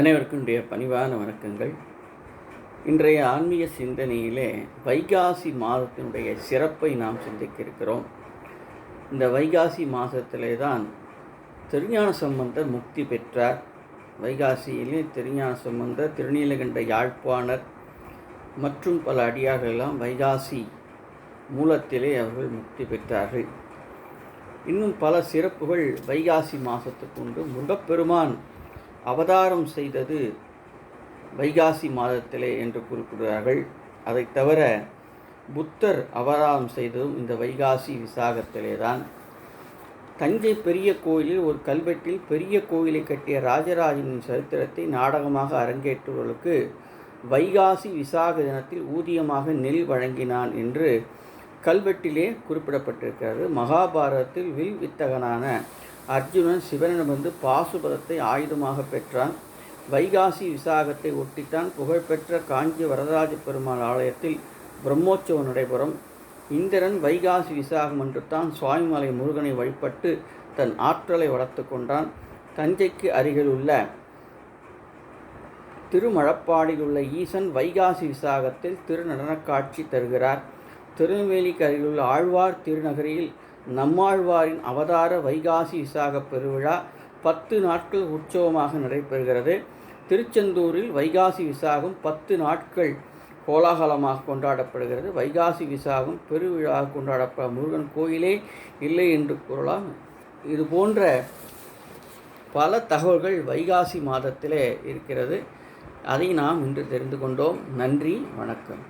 அனைவருக்கும் பணிவான வணக்கங்கள். இன்றைய ஆன்மீக சிந்தனையிலே வைகாசி மாதத்தினுடைய சிறப்பை நாம் சிந்திக்க இருக்கிறோம். இந்த வைகாசி மாதத்திலே தான் திருஞான சம்பந்தர் முக்தி பெற்றார். வைகாசியிலே திருஞான சம்பந்தர், திருநீலகண்ட யாழ்ப்பாணர் மற்றும் பல அடியார்களெல்லாம் வைகாசி மூலத்திலே அவர்கள் முக்தி பெற்றார்கள். இன்னும் பல சிறப்புகள் வைகாசி மாதத்துக்கு உண்டு. முருகப்பெருமான் அவதாரம் செய்தது வைகாசி மாதத்திலே என்று குறிப்பிடுகிறார்கள். அதை தவிர புத்தர் அவதாரம் செய்ததும் இந்த வைகாசி விசாகத்திலே தான். தஞ்சை பெரிய கோயிலில் ஒரு கல்வெட்டில் பெரிய கோயிலை கட்டிய ராஜராஜனின் சரித்திரத்தை நாடகமாக அரங்கேற்றுவதற்கு வைகாசி விசாக தினத்தில் ஊதியமாக நெல் வழங்கினான் என்று கல்வெட்டிலே குறிப்பிடப்பட்டிருக்கிறது. மகாபாரதத்தில் வில் வித்தகனான அர்ஜுனன் சிவனிடமிருந்து பாசுபதத்தை ஆயுதமாக பெற்றான். வைகாசி விசாகத்தை ஒட்டித்தான் புகழ்பெற்ற காஞ்சி வரதராஜ பெருமாள் ஆலயத்தில் பிரம்மோற்சவம் நடைபெறும். இந்திரன் வைகாசி விசாகம் என்று தான் சுவாமிமலை முருகனை வழிபட்டு தன் ஆற்றலை வளர்த்து கொண்டான். தஞ்சைக்கு அருகில் உள்ள திருமழப்பாடியில் உள்ள ஈசன் வைகாசி விசாகத்தில் திருநடனக் காட்சி தருகிறார். திருநெல்வேலிக்கு அருகிலுள்ள ஆழ்வார் திருநகரியில் நம்மாழ்வாரின் அவதார வைகாசி விசாக பெருவிழா 10 நாட்கள் உற்சவமாக நடைபெறுகிறது. திருச்செந்தூரில் வைகாசி விசாகம் 10 நாட்கள் கோலாகலமாக கொண்டாடப்படுகிறது. வைகாசி விசாகம் பெருவிழாக கொண்டாடப்பட முருகன் கோயிலே இல்லை என்று கூறலாம். இது போன்ற பல தகவல்கள் வைகாசி மாதத்திலே இருக்கிறது. அதை நாம் இன்று தெரிந்து கொண்டோம். நன்றி, வணக்கம்.